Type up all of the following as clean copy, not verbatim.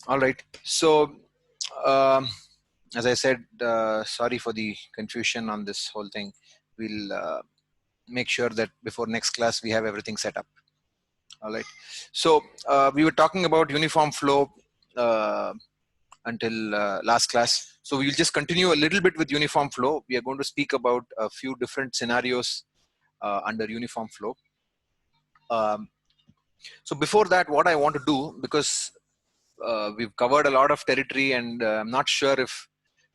All right. So, um, as I said, sorry for the confusion on this whole thing. We'll make sure that before next class we have everything set up. All right. So we were talking about uniform flow until last class. So we will just continue a little bit with uniform flow. We are going to speak about a few different scenarios under uniform flow. Um, so before that, what I want to do, because we've covered a lot of territory and I'm not sure if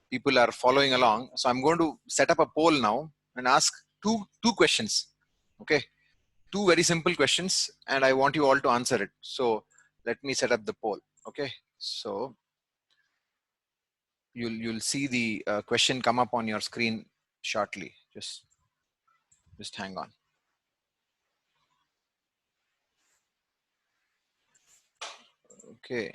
people are following along. So I'm going to set up a poll now and ask two questions. Okay. Two very simple questions and I want you all to answer it. So let me set up the poll. Okay. So you'll see the question come up on your screen shortly. Just hang on. Okay.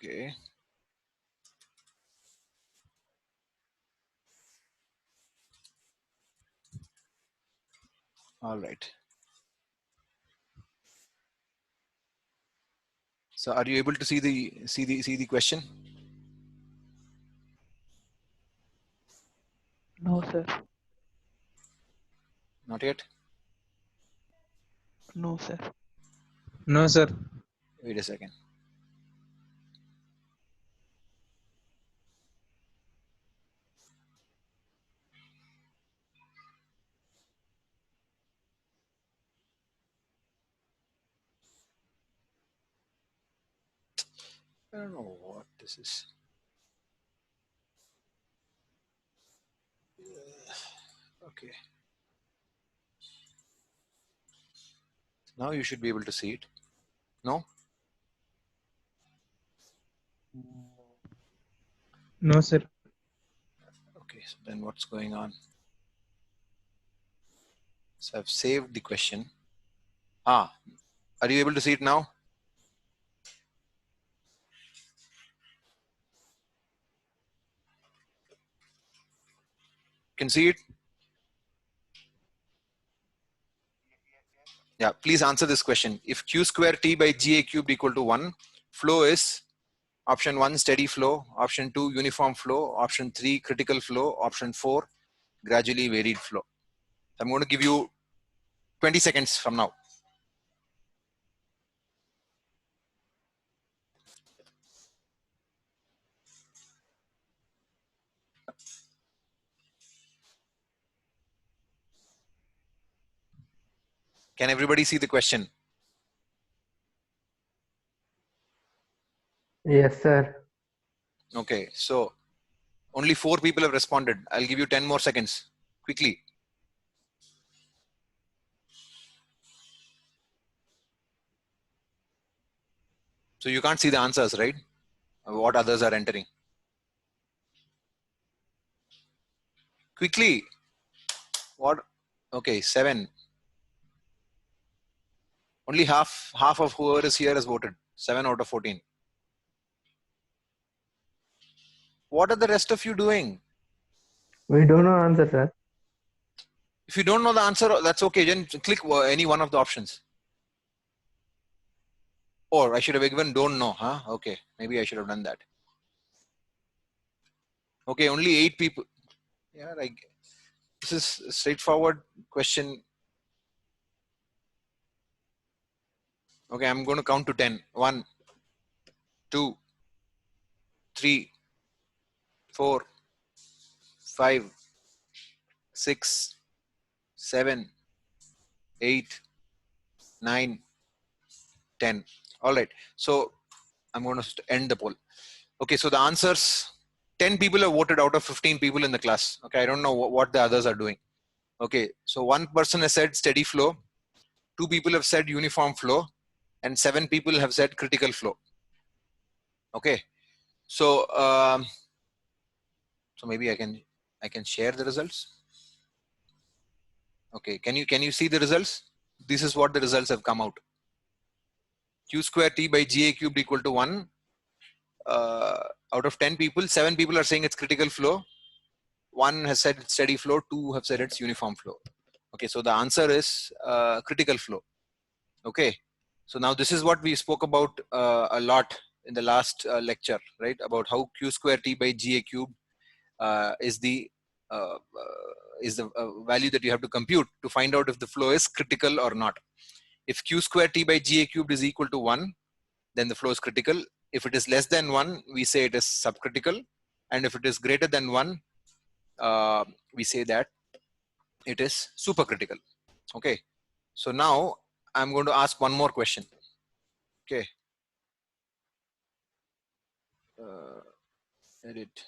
Okay. All right. So are you able to see the question? No, sir. Not yet. No, sir. No, sir. Wait a second. I don't know what this is. Okay. Now you should be able to see it. No? No, sir. Okay. So then what's going on? So I've saved the question. Are you able to see it now? Can see it? Yeah, please answer this question. If q square t by ga cubed equal to 1, flow is option 1 steady flow, option 2 uniform flow, option 3 critical flow, option 4 gradually varied flow. I'm going to give you 20 seconds from now. Can everybody see the question? Yes, sir. Okay, so only 4 people have responded. I'll give you 10 more seconds. Quickly. So you can't see the answers, right? What others are entering. Quickly. What? Okay, 7. Only half of whoever is here has voted. 7 out of 14. What are the rest of you doing? We don't know answer, sir. If you don't know the answer, that's okay. Then click any one of the options. Or I should have given don't know, huh? Okay, maybe I should have done that. Okay, only 8 people. Yeah, like this is a straightforward question. Okay, I'm going to count to 10. 1, 2, 3, 4, 5, 6, 7, 8, 9, 10. All right. So I'm going to end the poll. Okay, so the answers, 10 people have voted out of 15 people in the class. Okay, I don't know what the others are doing. Okay, so one person has said steady flow. 2 people have said uniform flow. and 7 people have said critical flow. Okay, so so maybe I can share the results. Okay, can you see the results? This is what the results have come out. Q square T by GA cubed equal to 1. Out of 10 people, 7 people are saying it's critical flow. 1 has said it's steady flow. 2 have said it's uniform flow. Okay, so the answer is critical flow. Okay, so now this is what we spoke about a lot in the last lecture, right? About how Q square T by GA cubed is the value that you have to compute to find out if the flow is critical or not. If Q square T by GA cubed is equal to 1, then the flow is critical. If it is less than 1, we say it is subcritical. And if it is greater than 1, we say that it is supercritical. Okay, so now I'm going to ask one more question. Okay, edit.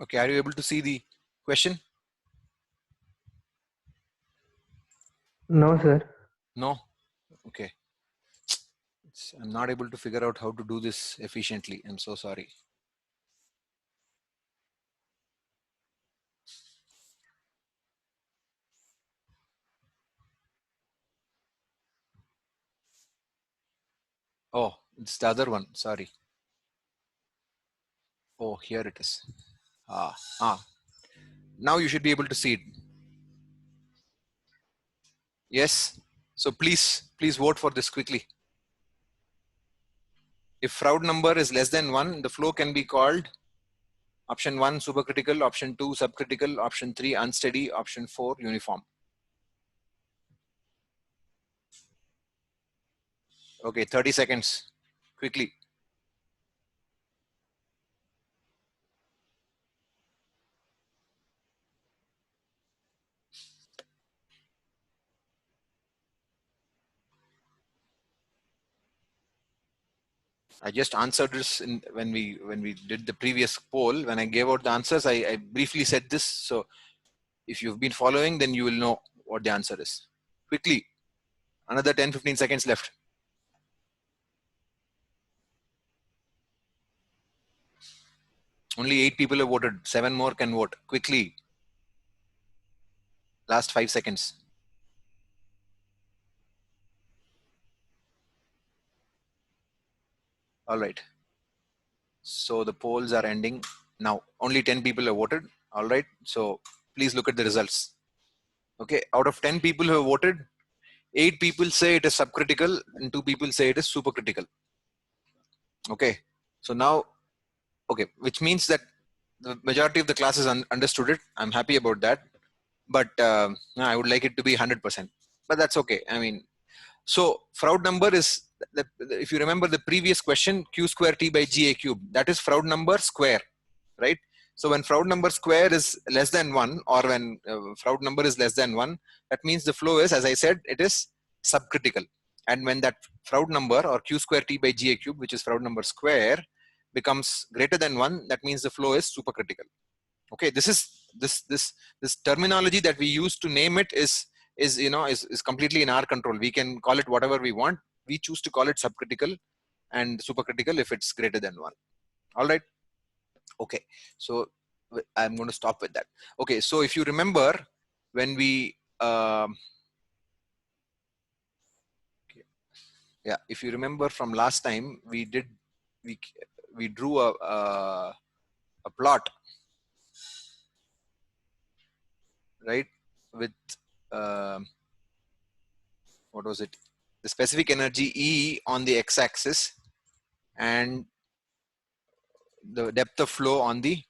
Okay, are you able to see the question? No, sir. No? Okay. I'm not able to figure out how to do this efficiently. I'm so sorry. Oh, it's the other one. Sorry. Oh, here it is. Now you should be able to see it. Yes. So please vote for this quickly. If Froude number is less than 1, the flow can be called option 1 supercritical, option 2 subcritical, option 3 unsteady, option 4 uniform. Okay, 30 seconds. Quickly. I just answered this when we did the previous poll. When I gave out the answers, I briefly said this. So if you've been following, then you will know what the answer is. Quickly, another 10-15 seconds left. Only 8 people have voted. 7 more can vote. Quickly. Last 5 seconds. All right. So the polls are ending now. Only 10 people have voted. All right. So please look at the results. Okay. Out of 10 people who have voted, 8 people say it is subcritical and 2 people say it is supercritical. Okay. So now, okay, which means that the majority of the classes understood it. I'm happy about that. But I would like it to be 100%. But that's okay. I mean, so Froude number is, if you remember the previous question, Q square T by GA cube, that is Froude number square, right? So when Froude number square is less than 1, or when Froude number is less than 1, that means the flow is, as I said, it is subcritical. And when that Froude number, or Q square T by GA cube, which is Froude number square, becomes greater than 1, that means the flow is supercritical. Okay, this is this terminology that we use to name it is completely in our control. We can call it whatever we want. We choose to call it subcritical and supercritical if it's greater than 1. All right. Okay, so I'm going to stop with that. Okay, so if you remember, when we if you remember from last time, we drew a plot, right, with what was it? The specific energy E on the x-axis and the depth of flow on the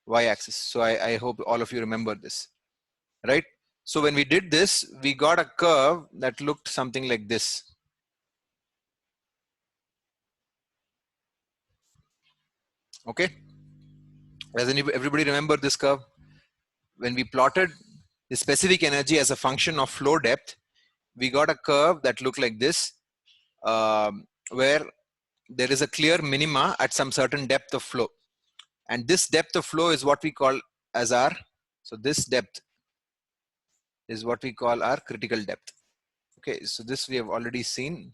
y-axis. So I hope all of you remember this, right? So when we did this, we got a curve that looked something like this. Okay. Does everybody remember this curve? When we plotted the specific energy as a function of flow depth, we got a curve that looked like this, where there is a clear minima at some certain depth of flow. And this depth of flow is what we call as our, so this depth is what we call our critical depth. Okay, so this we have already seen.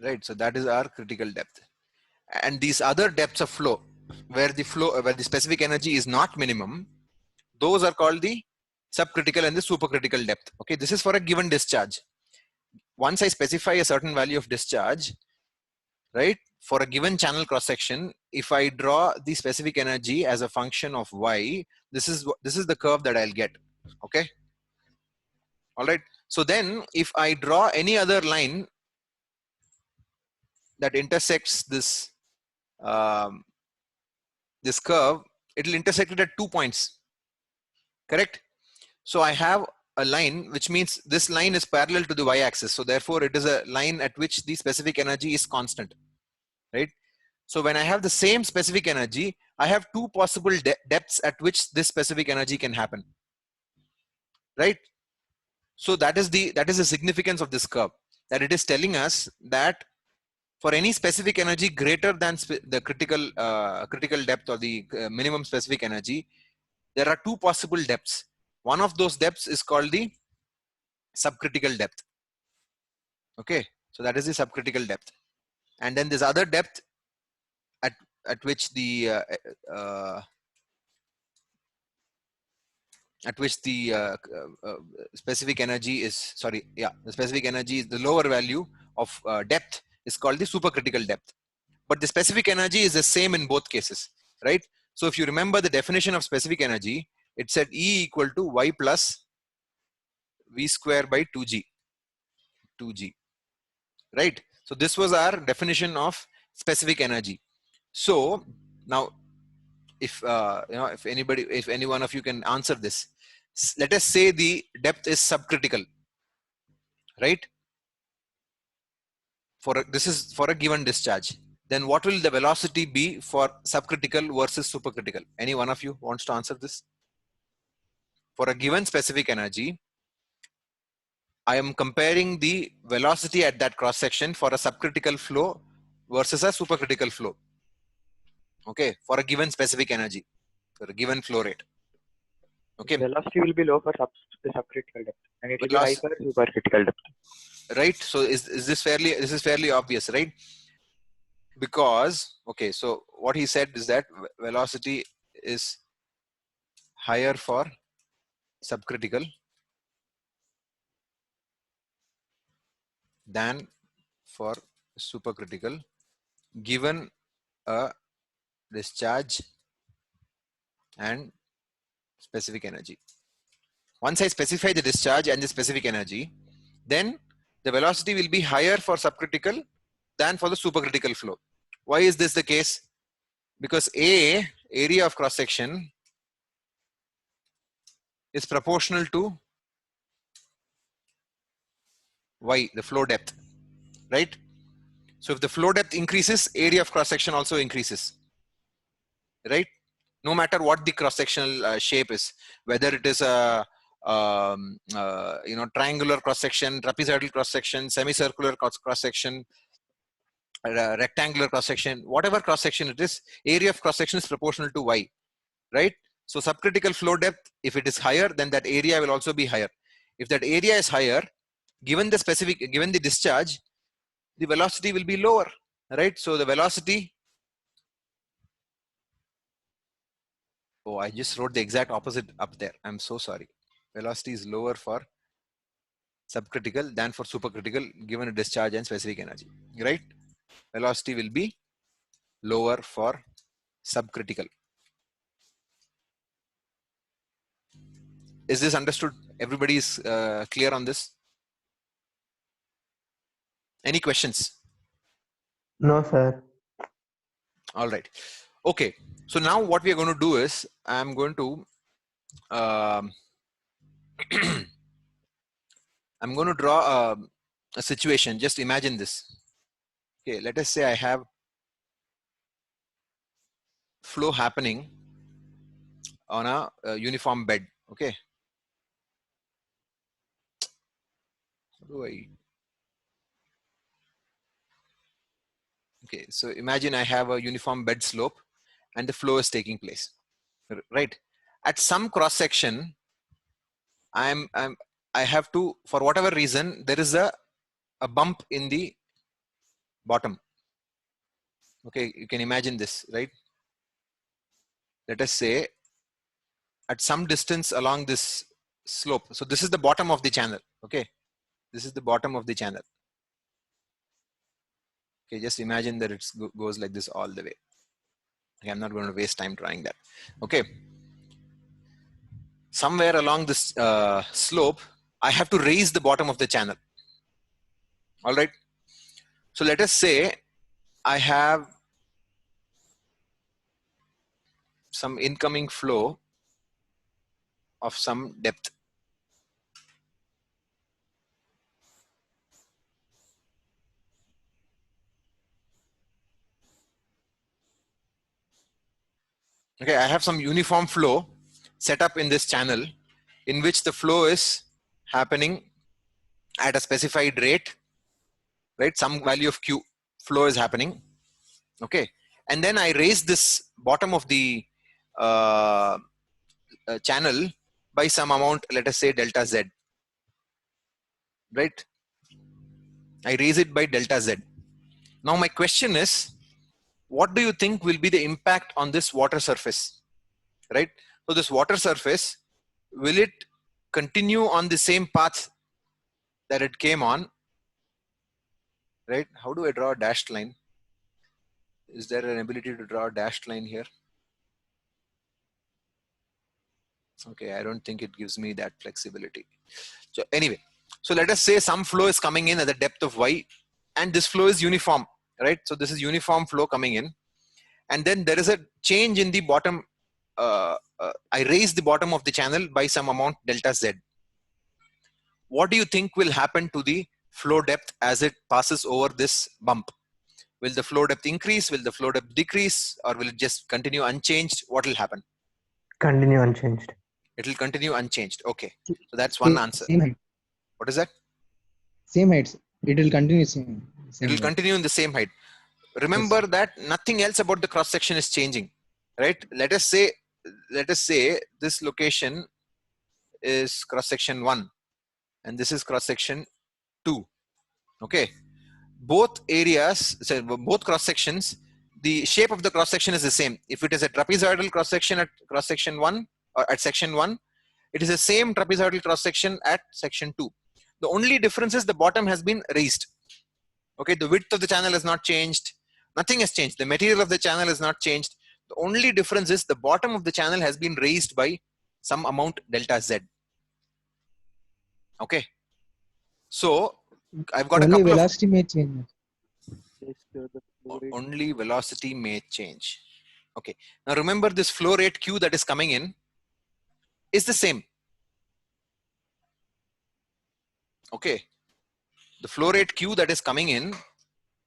Right, so that is our critical depth. And these other depths of flow, where the specific energy is not minimum, those are called the subcritical and the supercritical depth. Okay, this is for a given discharge. Once I specify a certain value of discharge, right, for a given channel cross section, if I draw the specific energy as a function of y, this is the curve that I'll get. Okay, all right. So then if I draw any other line that intersects this this curve, it will intersect it at 2 points, correct? So I have a line, which means this line is parallel to the y-axis. So therefore it is a line at which the specific energy is constant, right? So when I have the same specific energy, I have two possible depths at which this specific energy can happen, right? So that is the significance of this curve, that it is telling us that for any specific energy greater than the critical depth or the minimum specific energy, there are two possible depths. One of those depths is called the subcritical depth. Okay, so that is the subcritical depth. And then this other depth at which the specific energy is, the specific energy is the lower value of depth is called the supercritical depth. But the specific energy is the same in both cases, right? So if you remember the definition of specific energy, it said E equal to y plus v square by 2g, right? So this was our definition of specific energy. So now, if if any one of you can answer this, let us say the depth is subcritical, right? This is for a given discharge. Then what will the velocity be for subcritical versus supercritical? Any one of you wants to answer this? For a given specific energy, I am comparing the velocity at that cross section for a subcritical flow versus a supercritical flow. Okay, for a given specific energy, for a given flow rate. Okay. Velocity will be low for subcritical depth, and it will be high for supercritical depth. Right. So is this fairly obvious, right? Because, okay, so what he said is that velocity is higher for subcritical than for supercritical given a discharge and specific energy. Once I specify the discharge and the specific energy, then the velocity will be higher for subcritical than for the supercritical flow. Why is this the case? Because area of cross section is proportional to y, the flow depth, right? So if the flow depth increases, area of cross section also increases, right? No matter what the cross sectional shape is, whether it is a triangular cross section, trapezoidal cross section, semicircular cross section, rectangular cross section, whatever cross section it is, area of cross section is proportional to y, right? So subcritical flow depth, if it is higher, then that area will also be higher. If that area is higher, given the discharge, the velocity will be lower, right? So the velocity, oh, I just wrote the exact opposite up there. I'm so sorry. Velocity is lower for subcritical than for supercritical given a discharge and specific energy, right? Velocity will be lower for subcritical. Is this understood? Everybody is clear on this? Any questions? No, sir. All right. Okay. So now what we are going to do is I'm going to I'm going to draw a situation. Just imagine this. Okay. Let us say I have flow happening on a uniform bed. Okay. How do I? Okay. So imagine I have a uniform bed slope and the flow is taking place. Right. At some cross section, I have to, for whatever reason, there is a bump in the bottom. Okay, you can imagine this, right? Let us say at some distance along this slope. So this is the bottom of the channel. Okay, this is the bottom of the channel. Okay, just imagine that it goes like this all the way. Okay, I'm not going to waste time trying that. Okay, somewhere along this slope, I have to raise the bottom of the channel. All right. So let us say I have some incoming flow of some depth. Okay, I have some uniform flow set up in this channel in which the flow is happening at a specified rate, right? Some value of Q flow is happening. Okay, and then I raise this bottom of the channel by some amount, let us say delta Z, right? I raise it by delta Z. Now my question is, what do you think will be the impact on this water surface, right? So this water surface, will it continue on the same path that it came on, right? How do I draw a dashed line? Is there an ability to draw a dashed line here? Okay, I don't think it gives me that flexibility. So anyway, so let us say some flow is coming in at the depth of Y and this flow is uniform, right? So this is uniform flow coming in, and then there is a change in the bottom. I raise the bottom of the channel by some amount delta Z. What do you think will happen to the flow depth as it passes over this bump? Will the flow depth increase? Will the flow depth decrease? Or will it just continue unchanged? What will happen? Continue unchanged. It will continue unchanged. Okay. So that's one answer. Same height. What is that? Same heights. It will continue same. It will height. continue in the same height. Remember that nothing else about the cross section is changing, right? Let us say this location is cross section 1 and this is cross section 2. Okay. Both areas, so both cross sections, the shape of the cross section is the same. If it is a trapezoidal cross section at cross section 1 or at section 1, it is the same trapezoidal cross section at section 2. The only difference is the bottom has been raised. Okay, the width of the channel has not changed. Nothing has changed. The material of the channel has not changed. The only difference is the bottom of the channel has been raised by some amount delta Z. Okay. So I've got Only a couple velocity may change. Yes, sir, the flow of rate. only velocity may change. Okay. Now remember this flow rate Q that is coming in is the same. Okay. The flow rate Q that is coming in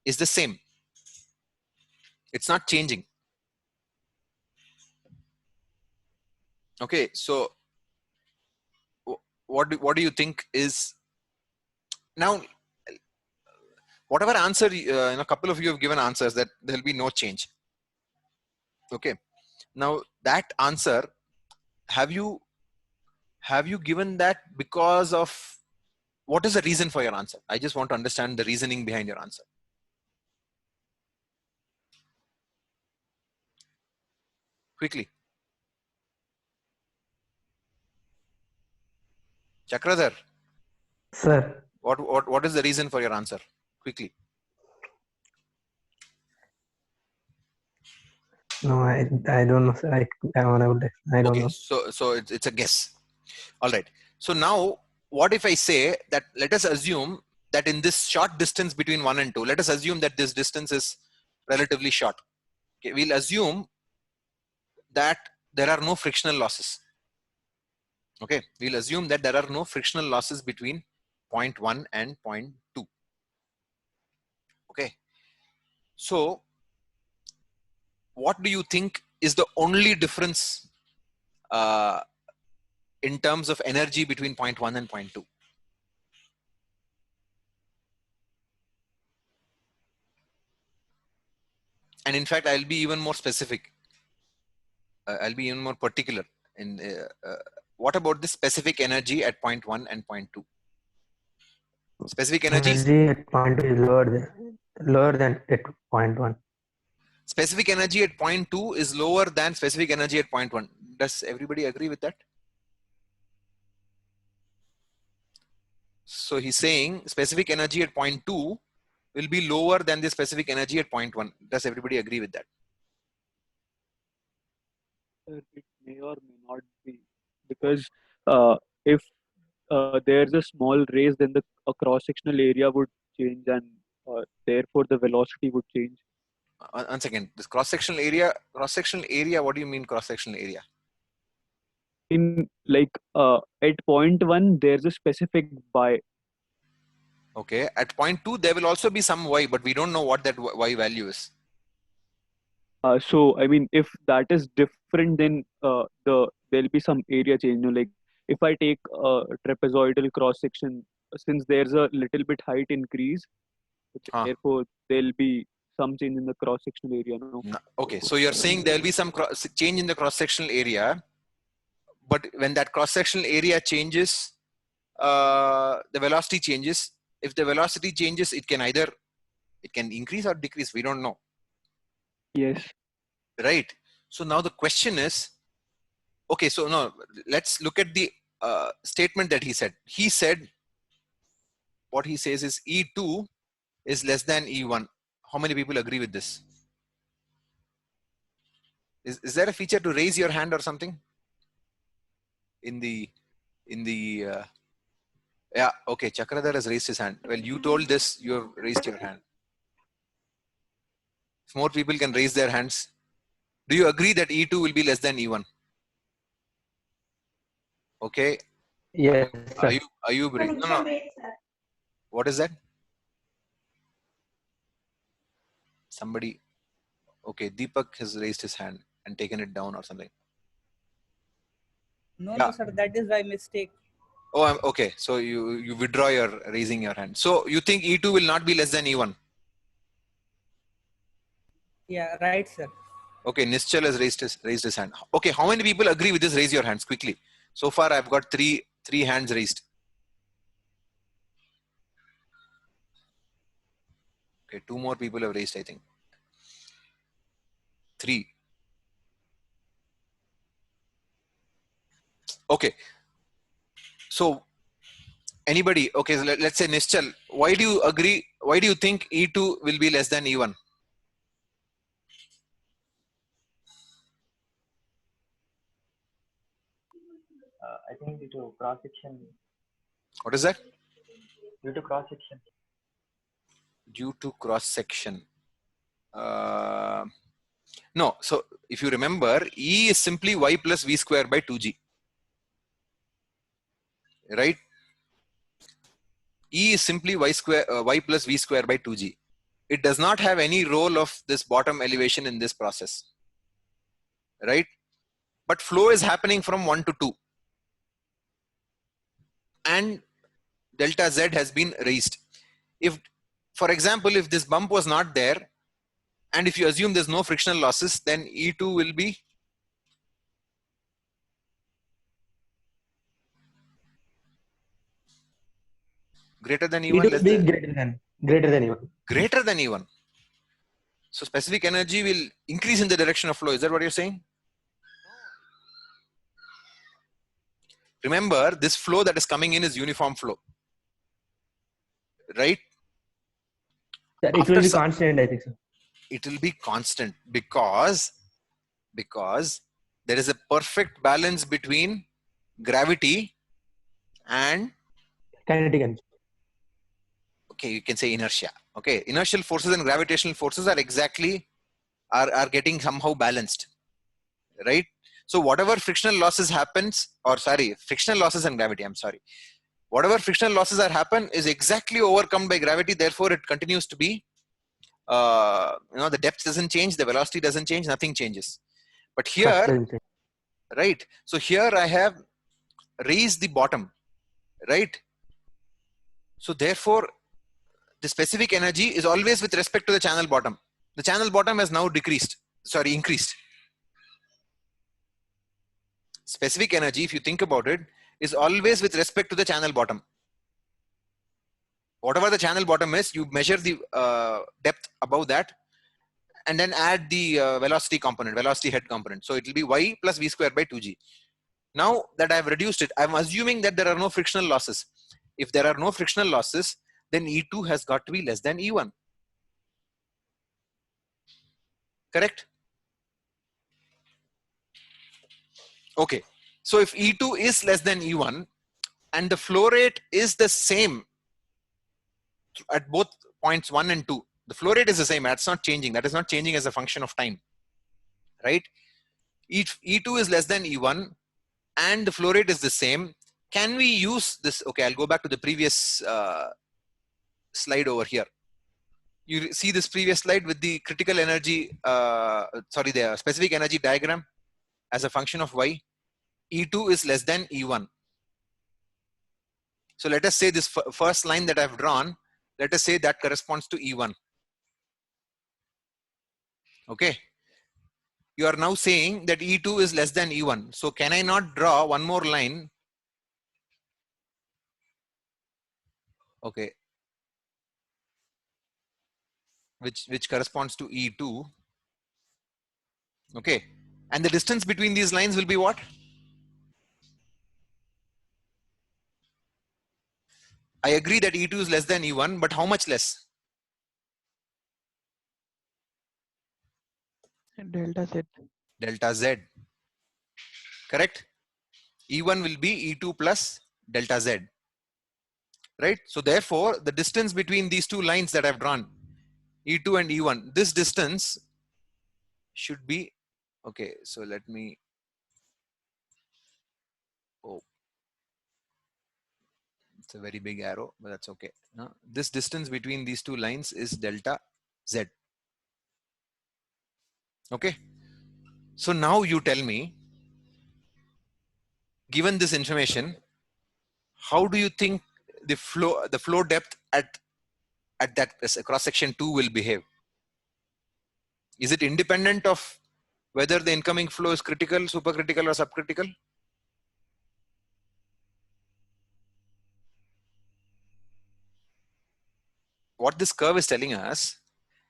is the same. It's not changing. Okay. So what do you think is now? Whatever answer, a couple of you have given answers that there will be no change. Okay. Now that answer, have you given that because of, what is the reason for your answer? I just want to understand the reasoning behind your answer. Quickly. Chakradhar, Sir. what is the reason for your answer? Quickly. No, I don't know, sir. I don't Okay, know. so it's a guess. All right. So now, what if I say that let us assume that in this short distance between 1 and 2, let us assume that this distance is relatively short. Okay, we'll assume that there are no frictional losses. Okay, we'll assume that there are no frictional losses between point 1 and point 2. Okay, so what do you think is the only difference in terms of energy between point 1 and point 2? And in fact, I'll be even more specific. I'll be even more particular. What about the specific energy at point 1 and point 2? Specific energies. Energy at point 2 is lower than at point 1. Specific energy at point 2 is lower than specific energy at point 1. Does everybody agree with that? So he's saying specific energy at point 2 will be lower than the specific energy at point 1. Does everybody agree with that? It may or may not be, because if there's a small raise, then the cross-sectional area would change, and therefore the velocity would change. One second. This cross-sectional area. What do you mean cross-sectional area? In like at point 1, there's a specific y. Okay. At point 2, there will also be some y, but we don't know what that y value is. So I mean, if that is different, then there'll be some area change. You know, like if I take a trapezoidal cross section, since there's a little bit height increase, therefore there'll be some change in the cross sectional area. No? Okay, so you're saying there'll be some change in the cross sectional area, but when that cross sectional area changes, the velocity changes. If the velocity changes, it can increase or decrease. We don't know. Yes. Right. So now the question is, okay, so now let's look at the statement that he said. He said, what he says is E2 is less than E1. How many people agree with this? Is there a feature to raise your hand or something? Yeah, okay, Chakradhar has raised his hand. Well, you told this, you have raised your hand. If more people can raise their hands. Do you agree that E2 will be less than E1? Okay. Yes, sir. Are you no. What is that? Somebody. Okay, Deepak has raised his hand and taken it down or something. No, sir, that is by mistake. Oh, okay. So you withdraw your raising your hand. So you think E2 will not be less than E1? Yeah, right, sir. Okay, Nischal has raised his hand. Okay, how many people agree with this? Raise your hands quickly. So far, I've got three hands raised. Okay, 2 more people have raised, I think. 3. Okay. So anybody? Okay, so let's say Nischal. Why do you agree? Why do you think E2 will be less than E1? I think due to cross section. What is that? Due to cross section. Due to cross section. No. So if you remember, E is simply y plus v square by 2g. Right? E is simply y plus v square by 2g. It does not have any role of this bottom elevation in this process. Right? But flow is happening from 1 to 2. And delta Z has been raised. If, for example, if this bump was not there, and if you assume there's no frictional losses, then E2 will be greater than E1. It will be greater than E1. Greater than E1. So specific energy will increase in the direction of flow. Is that what you're saying? Remember, this flow that is coming in is uniform flow. Right? It will be constant, I think so. It will be constant because there is a perfect balance between gravity and, Kinetic energy. okay, you can say inertia. Okay, inertial forces and gravitational forces are exactly, are getting somehow balanced, right? So whatever frictional losses happens, or sorry, frictional losses and gravity, I'm sorry. Whatever frictional losses are happen is exactly overcome by gravity. Therefore, it continues to be, the depth doesn't change, the velocity doesn't change, nothing changes. But Thrust here, doesn't change. right? So here I have raised the bottom, right? So therefore, the specific energy is always with respect to the channel bottom. The channel bottom has now increased. Specific energy, if you think about it, is always with respect to the channel bottom. Whatever the channel bottom is, you measure the depth above that and then add the velocity component, velocity head component. So it will be y plus v square by 2g. Now that I have reduced it, I'm assuming that there are no frictional losses. If there are no frictional losses, then E2 has got to be less than E1. Correct? Okay. So if E2 is less than E1 and the flow rate is the same at both points 1 and 2, the flow rate is the same. That's not changing. That is not changing as a function of time, right? If E2 is less than E1 and the flow rate is the same, can we use this? Okay, I'll go back to the previous slide over here. You see this previous slide with the critical energy, the specific energy diagram as a function of y. E2 is less than E1. So let us say this first line that I've drawn, let us say that corresponds to E1. Okay. You are now saying that E2 is less than E1. So can I not draw one more line? Okay. Which corresponds to E2. Okay. And the distance between these lines will be what? I agree that E2 is less than E1, but how much less? Delta Z. Delta Z. Correct? E1 will be E2 plus delta Z. Right? So therefore, the distance between these two lines that I've drawn, E2 and E1, this distance should be, okay, so let me, oh, it's a very big arrow, but that's okay. This distance between these two lines is delta Z. Okay. So now you tell me, given this information, how do you think the flow depth at that cross section 2 will behave? Is it independent of whether the incoming flow is critical, supercritical, or subcritical? What this curve is telling us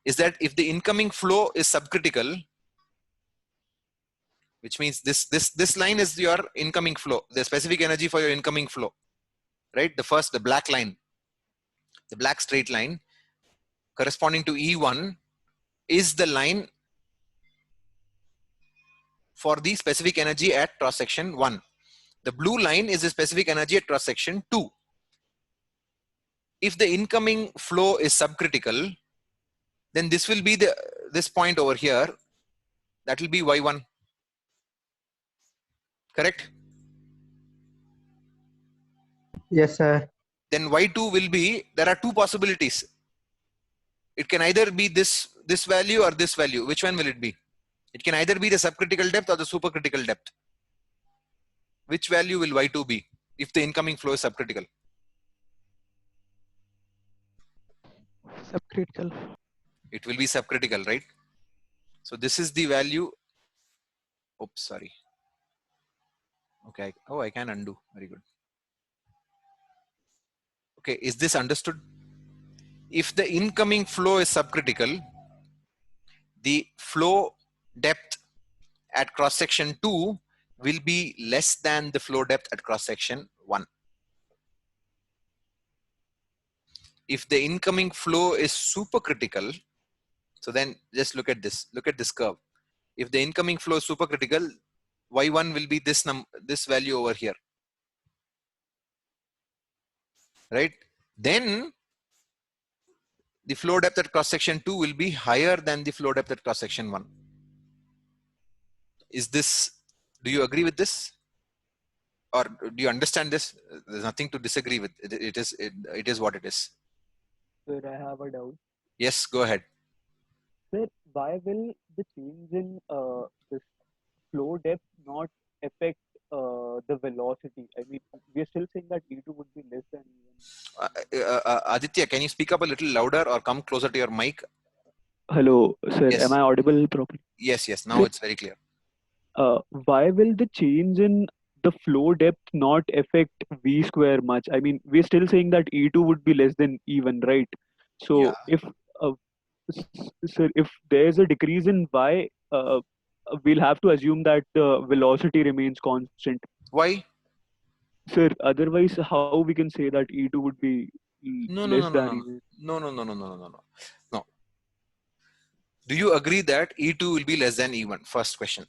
is that if the incoming flow is subcritical, which means this line is your incoming flow, the specific energy for your incoming flow, right? The black line, the black straight line corresponding to E1 is the line for the specific energy at cross section 1. The blue line is the specific energy at cross section 2. If the incoming flow is subcritical, then this will be this point over here, that will be Y1. Correct? Yes, sir. Then Y2 will be, there are two possibilities. It can either be this value or this value. Which one will it be? It can either be the subcritical depth or the supercritical depth. Which value will Y2 be if the incoming flow is subcritical? Subcritical. It will be subcritical, right? So this is the value. Oops, sorry. Okay. Oh, I can undo. Very good. Okay, is this understood? If the incoming flow is subcritical, the flow depth at cross section 2 will be less than the flow depth at cross section 1. If the incoming flow is supercritical, so then just look at this curve. If the incoming flow is supercritical, Y1 will be this value over here. right? Then the flow depth at cross section 2 will be higher than the flow depth at cross section 1. Do you agree with this? Or do you understand this? There's nothing to disagree with. It is what it is. Sir, I have a doubt. Yes, go ahead. Sir, why will the change in this flow depth not affect the velocity? I mean, we are still saying that E2 would be less than E1. Aditya, can you speak up a little louder or come closer to your mic? Hello, sir. Yes. Am I audible properly? Yes. Now Sir, it's very clear. why will the change in the flow depth not affect V square much? I mean, we're still saying that E2 would be less than E1, right? So Yeah. if there's a decrease in Y, we'll have to assume that the velocity remains constant. Why? Sir, otherwise, how we can say that E2 would be less than E1? No. Do you agree that E2 will be less than E1? First question.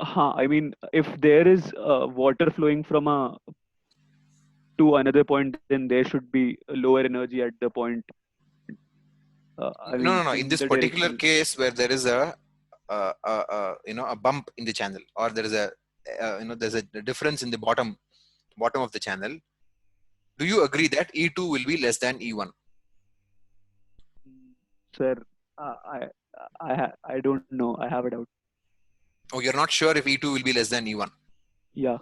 I mean, if there is water flowing from to another point, then there should be a lower energy at the point. No. In this particular case, where there is a bump in the channel, or there is there's a difference in the bottom of the channel. Do you agree that E2 will be less than E1? Sir, I don't know. I have a doubt. Oh, you're not sure if E2 will be less than E1? Yeah.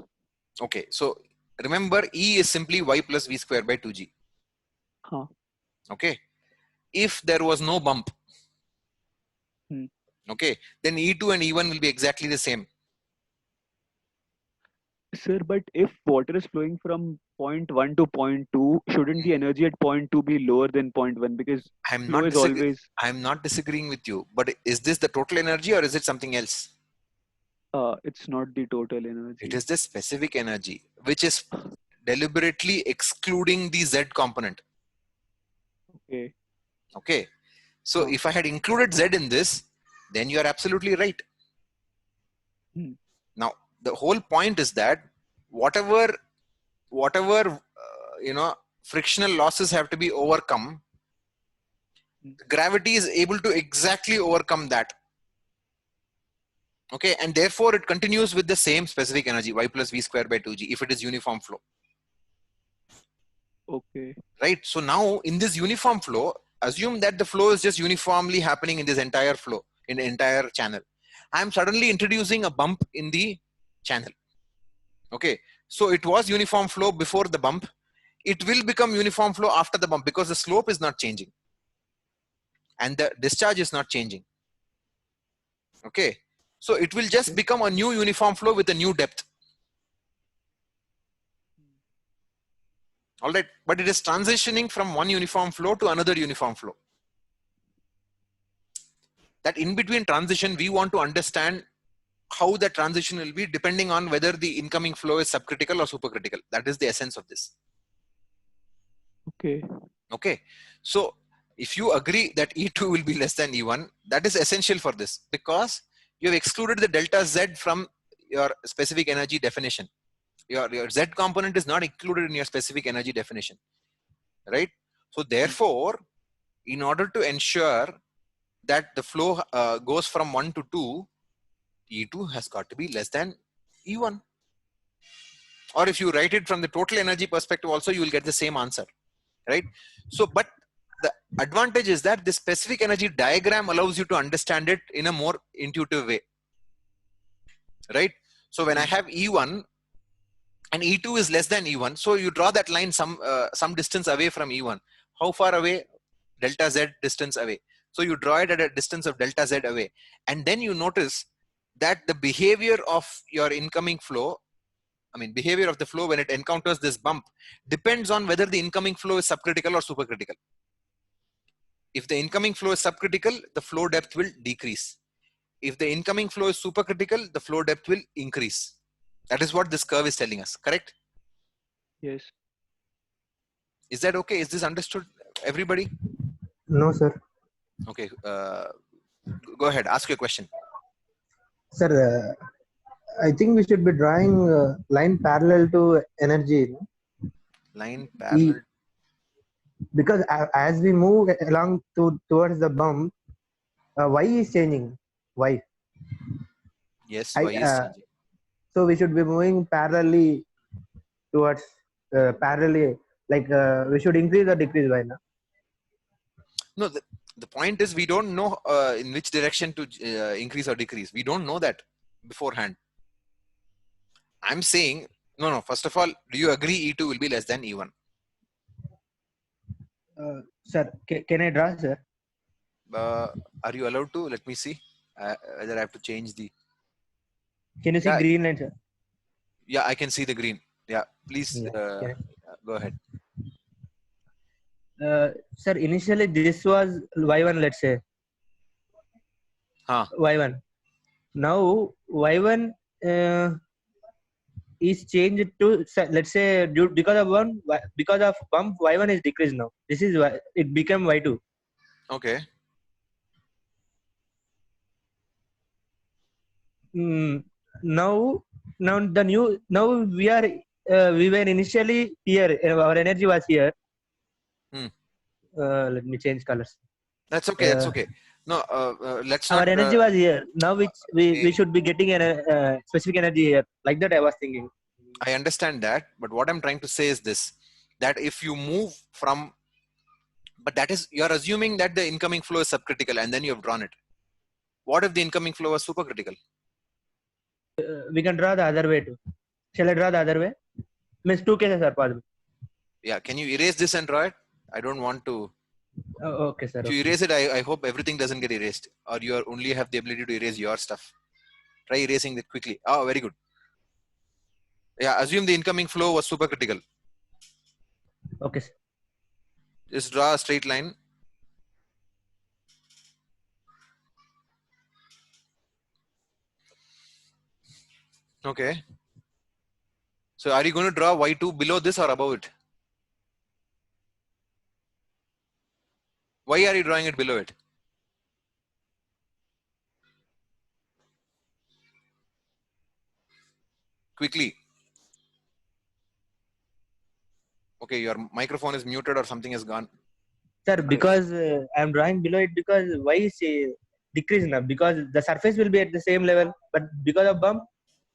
Okay, so remember, E is simply Y plus V square by 2G. Huh. Okay. If there was no bump, okay, then E2 and E1 will be exactly the same. Sir, but if water is flowing from point 1 to point 2, shouldn't the energy at point 2 be lower than point 1? Because I'm not disagreeing with you, but is this the total energy or is it something else? It's not the total energy. It is the specific energy, which is deliberately excluding the Z component. Okay. So if I had included Z in this, then you are absolutely right. Now, the whole point is that whatever frictional losses have to be overcome, gravity is able to exactly overcome that. Okay, and therefore it continues with the same specific energy, Y plus V square by 2G, if it is uniform flow. Okay. Right. So now in this uniform flow, assume that the flow is just uniformly happening in this entire flow, in the entire channel. I'm suddenly introducing a bump in the channel. Okay. So it was uniform flow before the bump. It will become uniform flow after the bump because the slope is not changing and the discharge is not changing. Okay. So it will just become a new uniform flow with a new depth. All right. But it is transitioning from one uniform flow to another uniform flow. That in between transition, we want to understand how the transition will be depending on whether the incoming flow is subcritical or supercritical. That is the essence of this. Okay. So if you agree that E2 will be less than E1, that is essential for this because you have excluded the delta Z from your specific energy definition. Your Z component is not included in your specific energy definition, right? So therefore, in order to ensure that the flow goes from 1 to 2, E2 has got to be less than E1. Or if you write it from the total energy perspective also, you will get the same answer, right? So, but the advantage is that the specific energy diagram allows you to understand it in a more intuitive way, right? So when I have E1 and E2 is less than E1, so you draw that line some distance away from E1. How far away? Delta Z distance away. So you draw it at a distance of delta Z away. And then you notice that the behavior of your incoming flow, behavior of the flow when it encounters this bump depends on whether the incoming flow is subcritical or supercritical. If the incoming flow is subcritical, the flow depth will decrease. If the incoming flow is supercritical, the flow depth will increase. That is what this curve is telling us, correct? Yes. Is that okay? Is this understood, everybody? No, sir. Okay. Go ahead. Ask your question. Sir, I think we should be drawing line parallel to energy, no? Line E, parallel. because as we move along towards the bump, y is changing. Y. Yes, I, y is changing. so we should be moving parallelly towards parallelly. Like we should increase or decrease y now. No, the point is we don't know in which direction to increase or decrease. We don't know that beforehand. I'm saying, no. First of all, do you agree E2 will be less than E1? Sir, can I draw, sir? Are you allowed to? Let me see whether I have to change the. Can you see Yeah. green line, sir? Yeah, I can see the green. Yeah, please Yeah. go ahead. Sir, initially this was y1, let's say. Huh. Y1. Now y1 is changed to, let's say, because of bump y1 is decreased now. This is why it became y2. Okay. Now we are we were initially here. Our energy was here. Let me change colors. That's okay. That's okay. No, let's Our not. energy was here. Now we should be getting a specific energy here. Like that I was thinking. I understand that, but what I'm trying to say is this: that if you move from, but that is you're assuming that the incoming flow is subcritical, and then you have drawn it. What if the incoming flow was supercritical? We can draw the other way too. Shall I draw the other way? Means two cases are possible. Yeah. Can you erase this and draw it? I don't want to. Okay, sir. If you erase it, I hope everything doesn't get erased, or you only have the ability to erase your stuff. Try erasing it quickly. Oh, very good. Yeah, assume the incoming flow was supercritical. Okay, sir. Just draw a straight line. Okay. So are you going to draw y2 below this or above it? Why are you drawing it below it? Quickly. Okay, your microphone is muted or something has gone. Sir, because I'm drawing below it because y is decreased now because the surface will be at the same level, but because of bump,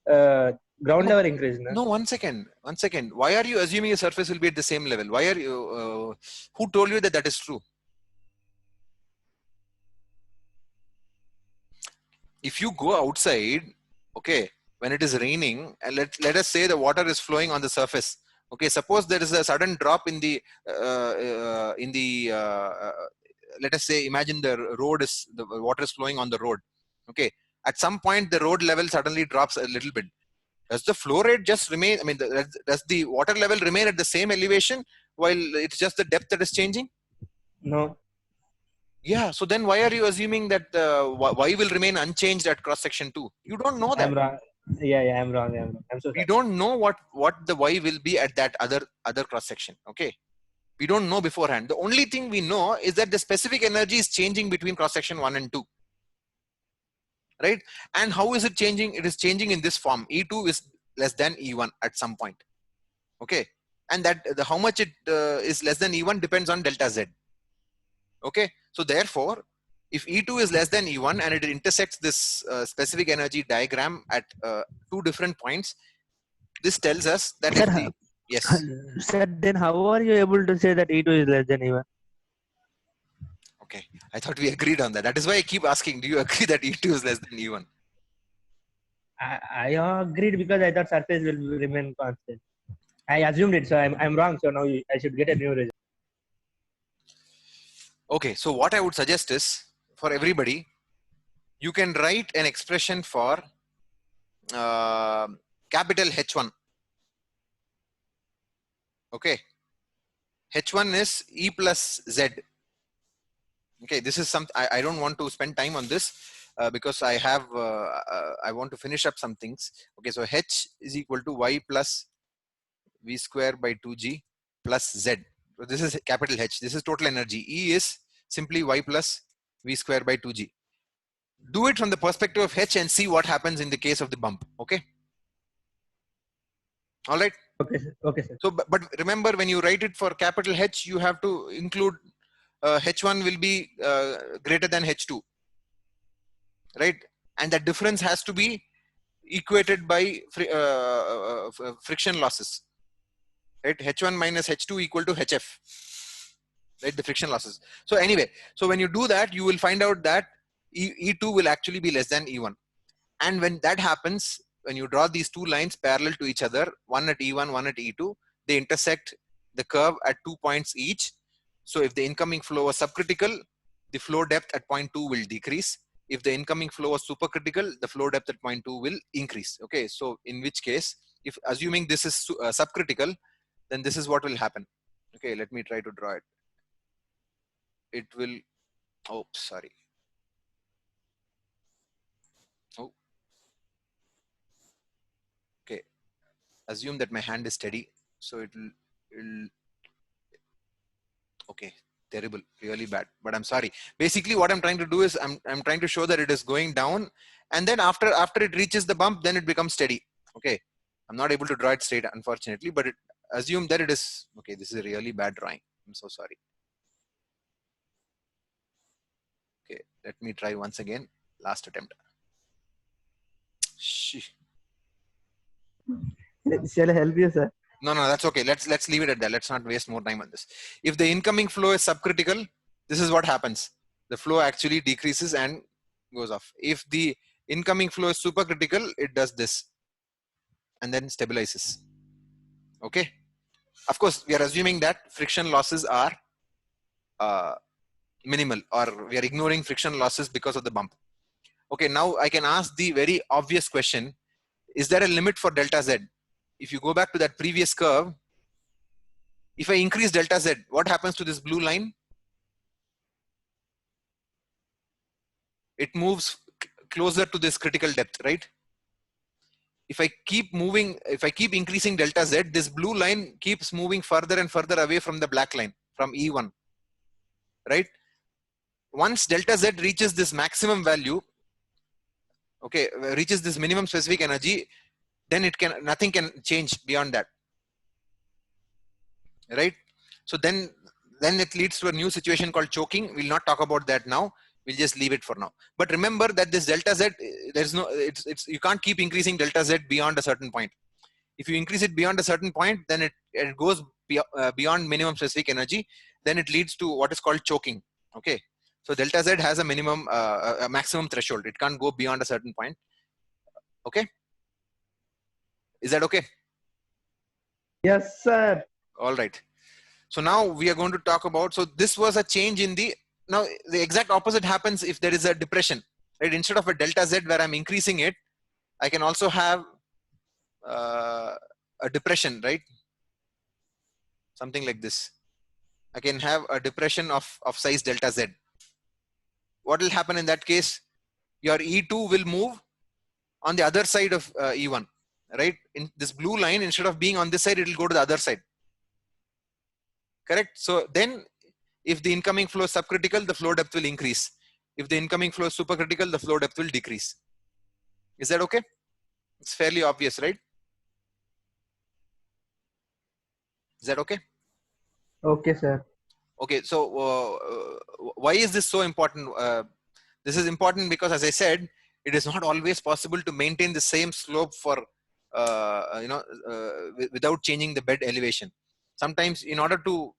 ground level increase now. No, 1 second. 1 second. Why are you assuming the surface will be at the same level? Why are you? Who told you that that is true? If you go outside, okay, when it is raining, and let us say the water is flowing on the surface. Okay, suppose there is a sudden drop in the let us say, imagine the water is flowing on the road. Okay, at some point the road level suddenly drops a little bit. Does the flow rate just remain? I mean, does the water level remain at the same elevation while it's just the depth that is changing? No. Yeah. So then why are you assuming that y will remain unchanged at cross section 2? You don't know that. I'm wrong. Yeah, I'm wrong. I'm so sorry. We don't know what the y will be at that other cross section. Okay. We don't know beforehand. The only thing we know is that the specific energy is changing between cross section 1 and 2. Right? And how is it changing? It is changing in this form. E2 is less than E1 at some point. Okay. And that how much it is less than E1 depends on delta Z. Okay. So therefore, if E2 is less than E1 and it intersects this specific energy diagram at two different points, this tells us that Sir, if the, yes. Sir, then how are you able to say that E2 is less than E1? Okay. I thought we agreed on that. That is why I keep asking, do you agree that E2 is less than E1? I agreed because I thought surface will remain constant. I assumed it, so I'm wrong. So now I should get a new result. Okay, so what I would suggest is, for everybody, you can write an expression for capital H1. Okay, H1 is E plus Z. Okay, this is something I don't want to spend time on this because I want to finish up some things. Okay, so H is equal to Y plus V square by 2G plus Z. So this is capital H. This is total energy. E is simply Y plus V square by 2G. Do it from the perspective of H and see what happens in the case of the bump. Okay. All right. Okay, sir. Okay, sir. So, but remember, when you write it for capital H, you have to include H1 will be greater than H2, right? And that difference has to be equated by friction losses, right? H1 minus H2 equal to HF, right? The friction losses. So anyway, so when you do that, you will find out that E2 will actually be less than E1. And when that happens, when you draw these two lines parallel to each other, one at E1, one at E2, they intersect the curve at 2 points each. So if the incoming flow was subcritical, the flow depth at point 2 will decrease. If the incoming flow was supercritical, the flow depth at point 2 will increase. Okay, so in which case, if assuming this is subcritical, then this is what will happen. Okay, let me try to draw it. It will, oh, sorry. Oh, okay. Assume that my hand is steady. So it'll okay, terrible, really bad, but I'm sorry. Basically what I'm trying to do is I'm trying to show that it is going down, and then after it reaches the bump, then it becomes steady. Okay, I'm not able to draw it straight, unfortunately, but assume that it is okay. This is a really bad drawing, I'm so sorry. Okay, let me try once again, last attempt. Shall I help you, sir? No, that's okay. Let's leave it at that. Let's not waste more time on this. If the incoming flow is subcritical, this is what happens. The flow actually decreases and goes off. If the incoming flow is supercritical, it does this and then stabilizes. Okay. Of course, we are assuming that friction losses are minimal, or we are ignoring friction losses because of the bump. Okay. Now I can ask the very obvious question: is there a limit for delta Z? If you go back to that previous curve, if I increase delta Z, what happens to this blue line? It moves closer to this critical depth, right? If I keep moving, if I keep increasing delta Z, this blue line keeps moving further and further away from the black line, from E1, right? Once delta Z reaches this maximum value, okay, reaches this minimum specific energy, then nothing can change beyond that, right? So then it leads to a new situation called choking. We'll not talk about that now. We'll just leave it for now. But remember that this delta Z, there's no, you can't keep increasing delta Z beyond a certain point. If you increase it beyond a certain point, then it goes beyond minimum specific energy. Then it leads to what is called choking. Okay. So delta Z has a minimum, a maximum threshold. It can't go beyond a certain point. Okay. Is that okay? Yes, sir. All right. So now we are going to talk about, so this was a change in the, now the exact opposite happens if there is a depression, right? Instead of a delta Z where I'm increasing it, I can also have a depression, right? Something like this. I can have a depression of size delta Z. What will happen in that case? Your E2 will move on the other side of E1, right? In this blue line, instead of being on this side, it will go to the other side. Correct? So then if the incoming flow is subcritical, the flow depth will increase. If the incoming flow is supercritical, the flow depth will decrease. Is that okay? It's fairly obvious, right? Is that okay? Okay, sir. Okay, so why is this so important? This is important because, as I said, it is not always possible to maintain the same slope for without changing the bed elevation. Sometimes, in order to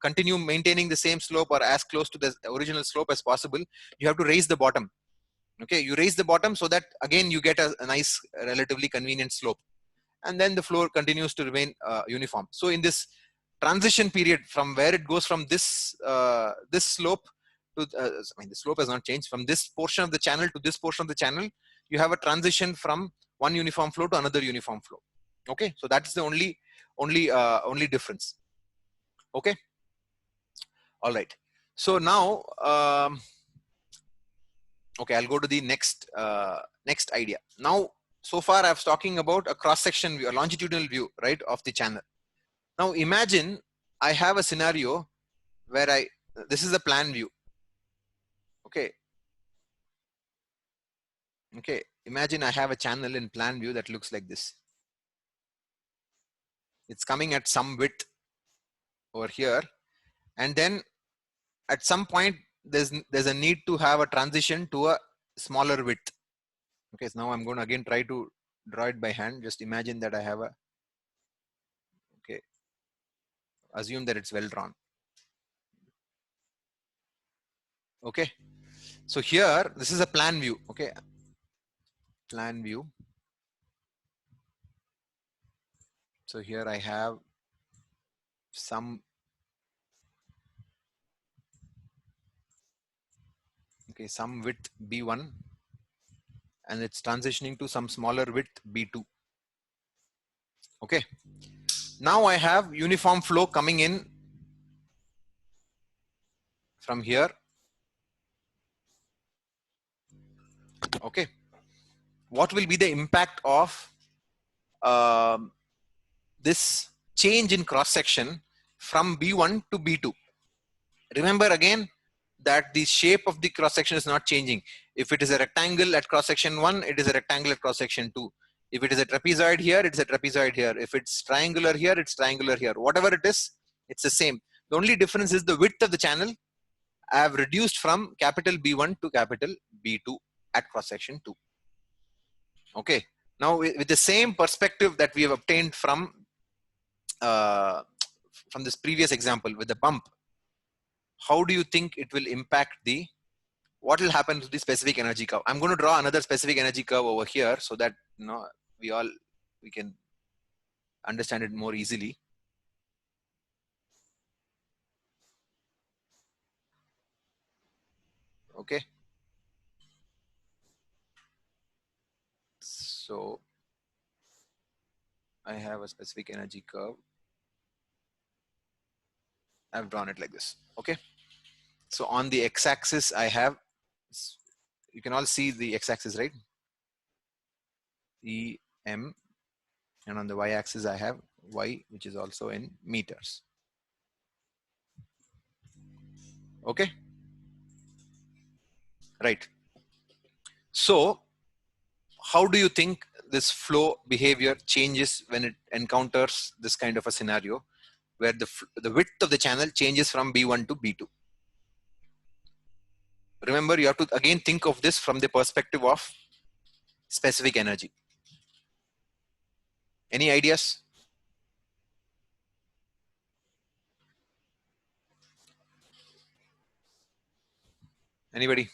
continue maintaining the same slope or as close to the original slope as possible, you have to raise the bottom. Okay, you raise the bottom so that again you get a nice, relatively convenient slope, and then the floor continues to remain uniform. So in this transition period, from where it goes from this this slope to I mean, the slope has not changed, from this portion of the channel to this portion of the channel, you have a transition from one uniform flow to another uniform flow. Okay, so that's the only difference. Okay, all right. So now okay, I'll go to the next next idea. Now, so far I was talking about a cross section view, a longitudinal view, right, of the channel. Now imagine I have a scenario where this is a plan view. Okay. Okay. Imagine I have a channel in plan view that looks like this. It's coming at some width over here, and then at some point there's a need to have a transition to a smaller width. Okay, so now I'm going to again try to draw it by hand. Just imagine that I have a, okay, assume that it's well drawn. Okay, so here this is a plan view. Okay, plan view. So here I have some, okay, some width B1, and it's transitioning to some smaller width B2. Okay, now I have uniform flow coming in from here. Okay, what will be the impact of this change in cross section from B1 to B2? Remember again that the shape of the cross section is not changing. If it is a rectangle at cross section 1, it is a rectangle at cross section 2. If it is a trapezoid here, it's a trapezoid here. If it's triangular here, it's triangular here. Whatever it is, it's the same. The only difference is the width of the channel. I have reduced from capital B1 to capital B2 at cross section 2. Okay. Now with the same perspective that we have obtained from this previous example with the bump, how do you think it will impact the, what will happen to the specific energy curve? I'm going to draw another specific energy curve over here so that, you know, we can understand it more easily. Okay. So I have a specific energy curve. I've drawn it like this. Okay. So on the x-axis, I have, you can all see the x-axis, right? EM, and on the y-axis, I have y, which is also in meters. Okay. Right. So how do you think this flow behavior changes when it encounters this kind of a scenario where the width of the channel changes from B1 to B2? Remember, you have to again think of this from the perspective of specific energy. Any ideas? Anybody?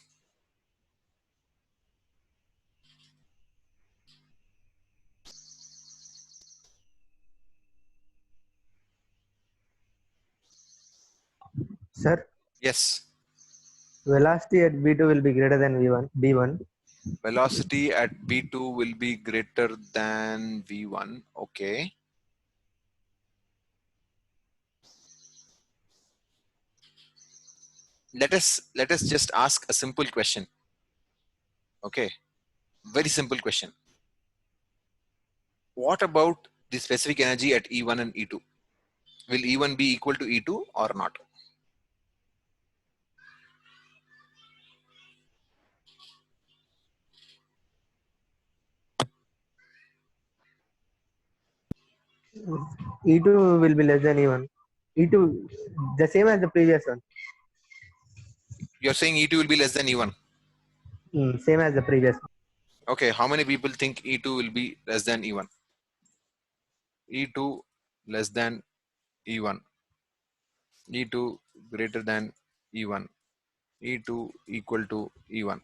Sir, Yes. velocity at B2 will be greater than B1. Velocity at B2 will be greater than V1. Okay. Let us just ask a simple question. Okay. Very simple question. What about the specific energy at E1 and E2? Will E1 be equal to E2 or not? E2 will be less than E1. E2, the same as the previous one. You're saying E2 will be less than E1. Same as the previous one. Okay, how many people think E2 will be less than E1? E2 less than E1. E2 greater than E1. E2 equal to E1.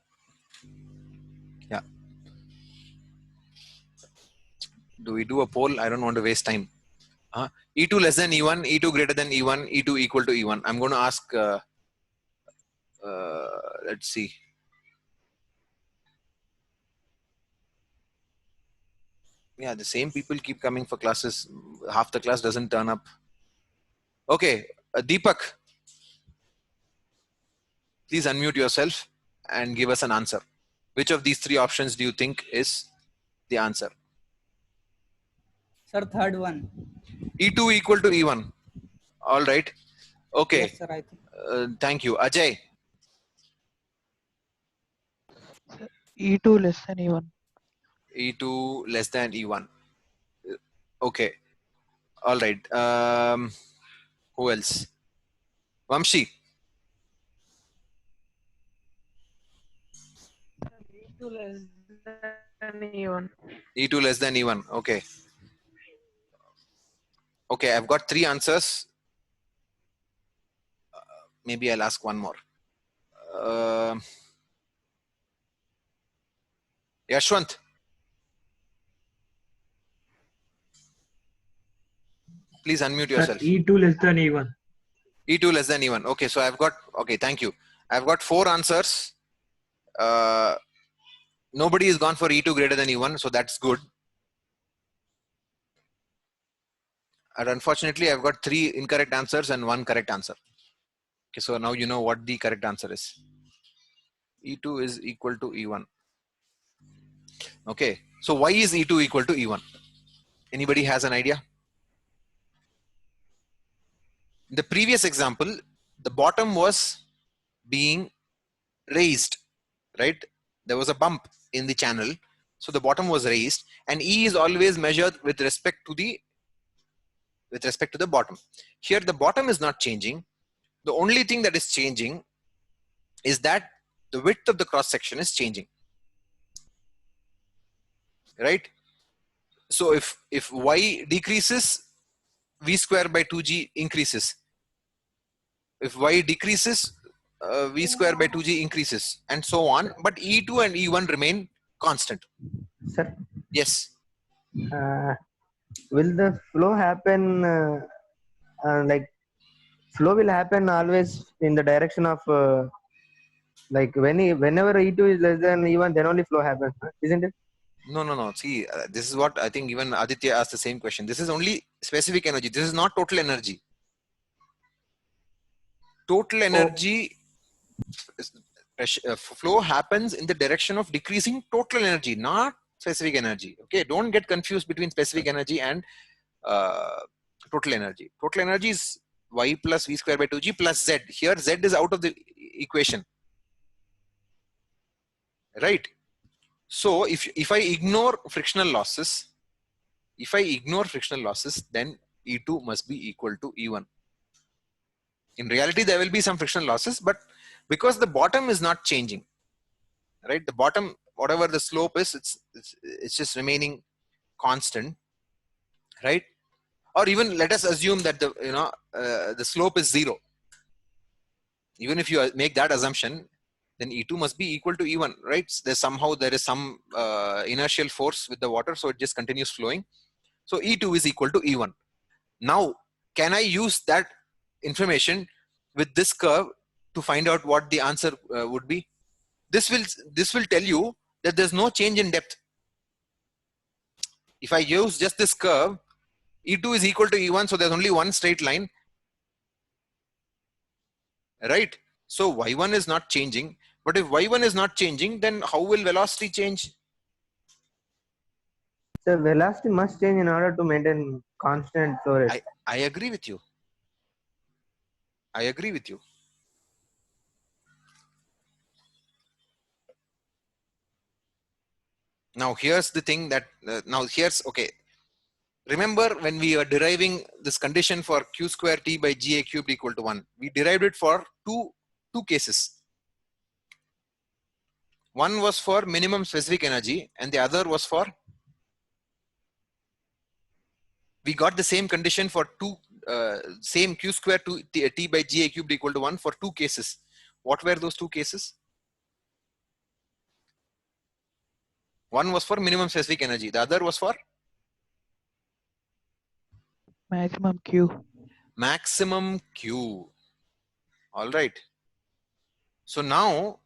Yeah. Do we do a poll? I don't want to waste time. E2 less than E1, E2 greater than E1, E2 equal to E1. I'm going to ask, let's see. Yeah, the same people keep coming for classes. Half the class doesn't turn up. Okay, Deepak, please unmute yourself and give us an answer. Which of these three options do you think is the answer? Sir, third one. E2 equal to E1. All right. Okay. Yes, sir, I think. Thank you. Ajay. E2 less than E1. E2 less than E1. Okay. All right. Who else? Vamshi. E2 less than E1. E2 less than E1. Okay. Okay, I've got 3 answers. Maybe I'll ask one more. Yashwant. Please unmute yourself. E2 less than E1. E2 less than E1. Okay, so I've got, okay, thank you. I've got 4 answers. Nobody has gone for E2 greater than E1, so that's good. And unfortunately, I've got 3 incorrect answers and 1 correct answer. Okay, so now you know what the correct answer is. E2 is equal to E1. Okay, so why is E2 equal to E1? Anybody has an idea? In the previous example, the bottom was being raised, right? There was a bump in the channel, so the bottom was raised, and E is always measured with respect to the bottom. Here the bottom is not changing. The only thing that is changing is that the width of the cross section is changing, right? So if y decreases, v square by 2g increases. If y decreases, v square by 2g increases, and so on. But E2 and E1 remain constant. Sir, Yes. will the flow happen like flow will happen always in the direction of like whenever E2 is less than E1, then only flow happens, isn't it? No. See, this is what I think even Aditya asked the same question. This is only specific energy. This is not total energy. Total energy flow happens in the direction of decreasing total energy, not specific energy. Okay, don't get confused between specific energy and total energy. Total energy is y plus v square by 2g plus z. Here z is out of the equation, right? So if I ignore frictional losses, then E2 must be equal to E1. In reality, there will be some frictional losses, but because the bottom is not changing, right? The bottom, whatever the slope is, it's just remaining constant, right? Or even let us assume that the slope is 0. Even if you make that assumption, then E2 must be equal to E1, right? There is some inertial force with the water, so it just continues flowing. So E2 is equal to E1. Now, can I use that information with this curve to find out what the answer would be? This will tell you that there's no change in depth. If I use just this curve, E2 is equal to E1, so there's only one straight line, right? So Y1 is not changing. But if Y1 is not changing, then how will velocity change? The velocity must change in order to maintain constant flow rate. I agree with you. Now here's the thing that, okay. Remember when we were deriving this condition for q square t by ga cubed equal to 1, we derived it for two cases. One was for minimum specific energy and the other was for, we got the same condition for same q square t by ga cubed equal to 1 for 2 cases. What were those 2 cases? One was for minimum specific energy. The other was for Maximum Q. Maximum Q. All right. So now,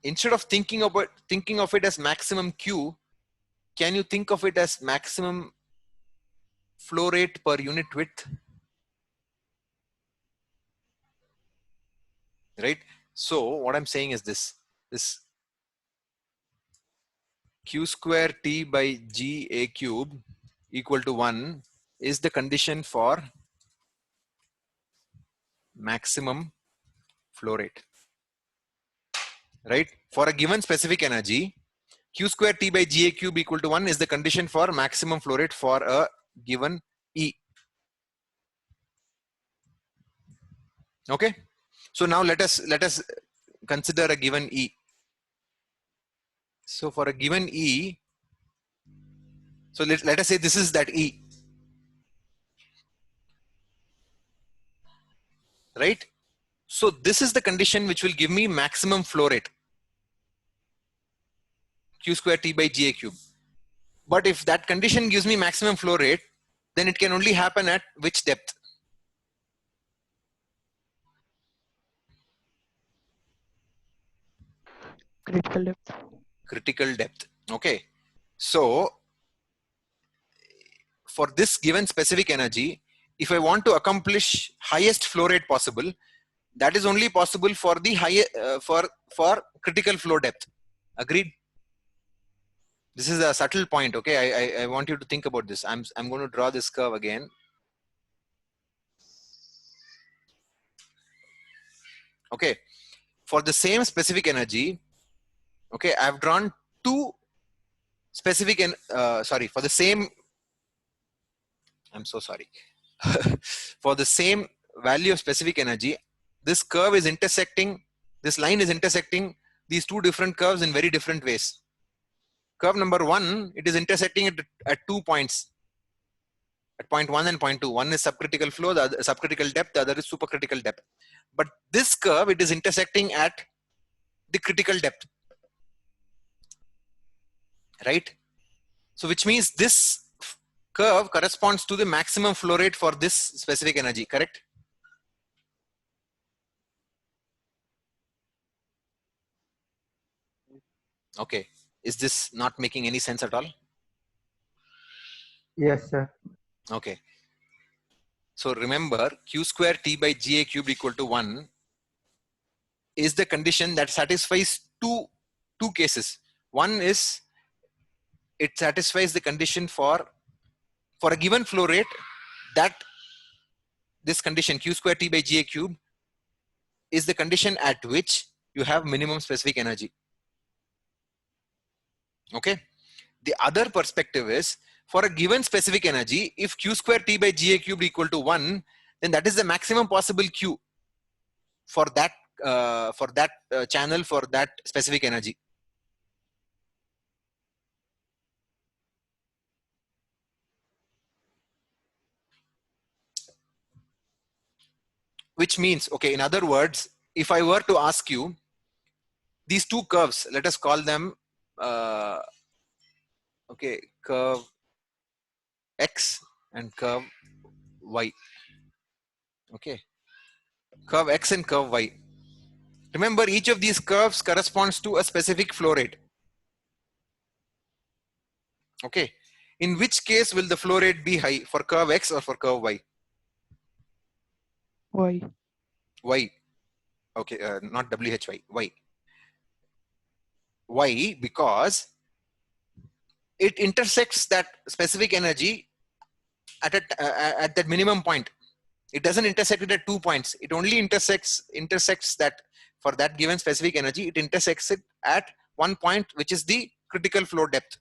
instead of thinking of it as maximum Q, can you think of it as maximum flow rate per unit width? Right. So what I'm saying is this q square t by ga cube equal to 1 is the condition for maximum flow rate, right? For a given specific energy, q square t by ga cube equal to 1 is the condition for maximum flow rate for a given E. Okay. So now let us consider a given E. So for a given E, so let us say this is that E, right? So this is the condition which will give me maximum flow rate, Q square T by Ga cube. But if that condition gives me maximum flow rate, then it can only happen at which depth? Critical depth. Critical depth. Okay. So for this given specific energy, if I want to accomplish highest flow rate possible, that is only possible for the for critical flow depth. Agreed? This is a subtle point. Okay, I want you to think about this. I'm going to draw this curve again. Okay, for the same specific energy, okay, I've drawn two specific and sorry, for the same, I'm so sorry. For the same value of specific energy, this curve is intersecting, this line is intersecting these two different curves in very different ways. Curve number 1, it is intersecting at 2 points, at point 1 and point 2. One is subcritical flow, the other subcritical depth, the other is supercritical depth. But this curve, it is intersecting at the critical depth, right? So which means this curve corresponds to the maximum flow rate for this specific energy, correct? Okay. Is this not making any sense at all? Yes, sir. Okay. So remember, Q square T by Ga cubed equal to 1 is the condition that satisfies two cases. One is it satisfies the condition for a given flow rate, that this condition Q square T by Ga cubed is the condition at which you have minimum specific energy. Okay. The other perspective is, for a given specific energy, if Q square T by Ga cubed equal to 1, then that is the maximum possible Q for that channel for that specific energy. Which means, okay, in other words, if I were to ask you these two curves, let us call them, okay, curve X and curve Y. Okay, curve X and curve Y. Remember, each of these curves corresponds to a specific flow rate. Okay, in which case will the flow rate be high, for curve X or for curve Y? Why? Y. Okay, not WHY, Y. Why? Because it intersects that specific energy at that minimum point. It doesn't intersect it at 2 points. It only intersects that for that given specific energy. It intersects it at 1 point, which is the critical flow depth,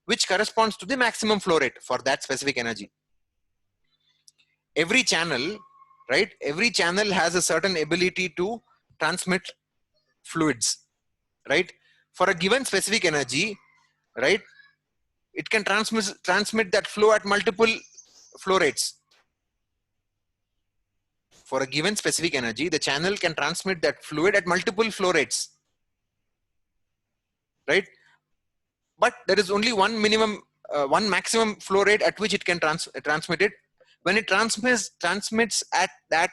which corresponds to the maximum flow rate for that specific energy. Every channel, right? Every channel has a certain ability to transmit fluids, right? For a given specific energy, right? It can transmit that flow at multiple flow rates. For a given specific energy, the channel can transmit that fluid at multiple flow rates, right? But there is only one maximum flow rate at which it can transmit it. When it transmits at that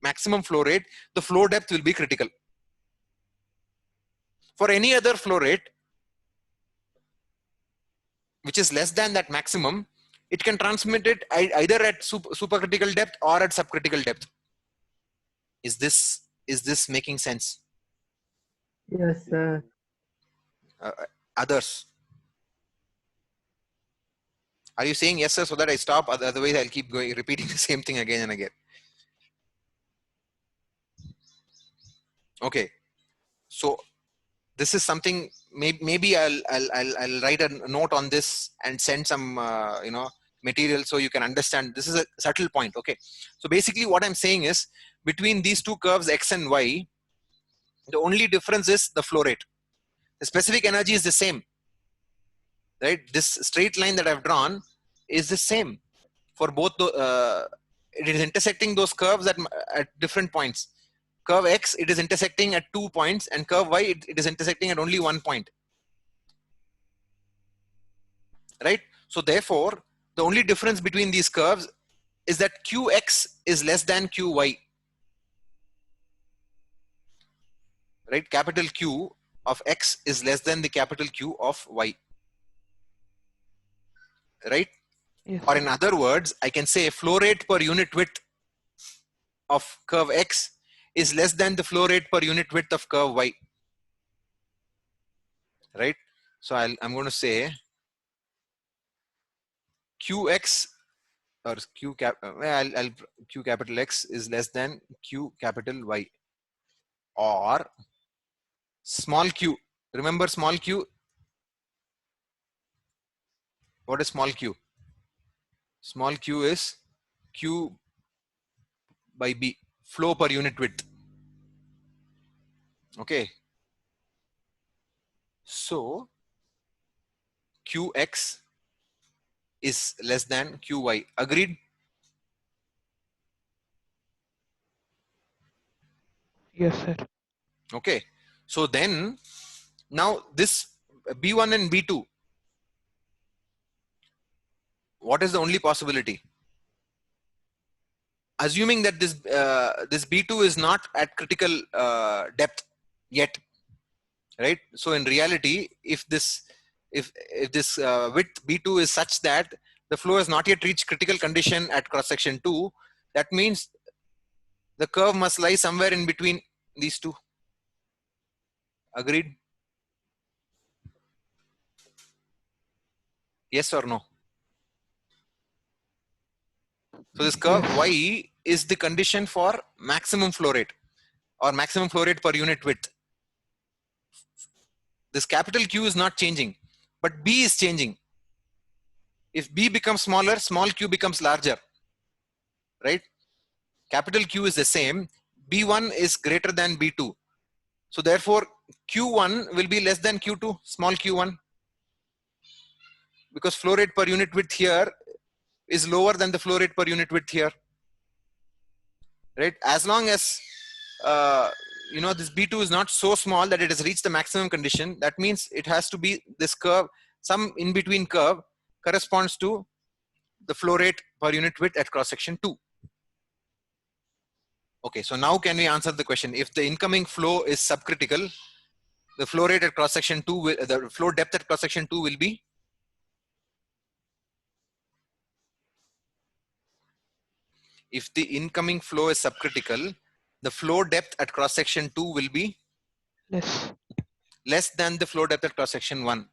maximum flow rate, the flow depth will be critical. For any other flow rate, which is less than that maximum, it can transmit it either at supercritical depth or at subcritical depth. Is this making sense? Yes, sir. Others? Are you saying yes, sir, so that I stop? Otherwise, I'll keep repeating the same thing again and again. Okay. So this is something, maybe I'll write a note on this and send some, material so you can understand. This is a subtle point. Okay. So basically what I'm saying is between these two curves X and Y, the only difference is the flow rate. The specific energy is the same, right? This straight line that I've drawn is the same for both the, it is intersecting those curves at different points. Curve X, it is intersecting at 2 points, and curve Y, it is intersecting at only 1 point. Right? So therefore, the only difference between these curves is that QX is less than QY. Right? Capital Q of X is less than the capital Q of Y. Right? Yes. Or in other words, I can say flow rate per unit width of curve X is less than the flow rate per unit width of curve Y. Right? So I'm going to say QX or Q capital X is less than Q capital Y, or small q. Remember small q? What is small q? Small q is Q by B, flow per unit width. Okay. So QX is less than QY. Agreed? Yes, sir. Okay. So then now this B1 and B2, what is the only possibility? Assuming that this this B2 is not at critical depth yet, right? So in reality, if this width B2 is such that the flow has not yet reached critical condition at cross section 2, that means the curve must lie somewhere in between these two. Agreed? Yes or no? So this curve Yes. Y is the condition for maximum flow rate or maximum flow rate per unit width. This capital Q is not changing, but B is changing. If B becomes smaller, small q becomes larger, right? Capital Q is the same. B1 is greater than B2. So therefore, Q1 will be less than Q2, small q1. Because flow rate per unit width here is lower than the flow rate per unit width here. Right? As long as this B2 is not so small that it has reached the maximum condition, that means it has to be this curve, some in between curve corresponds to the flow rate per unit width at cross section 2. Okay, so now can we answer the question? If the incoming flow is subcritical, the flow rate at cross section 2 will, the flow depth at cross section 2 will be? If the incoming flow is subcritical, the flow depth at cross section 2 will be less than the flow depth at cross section 1.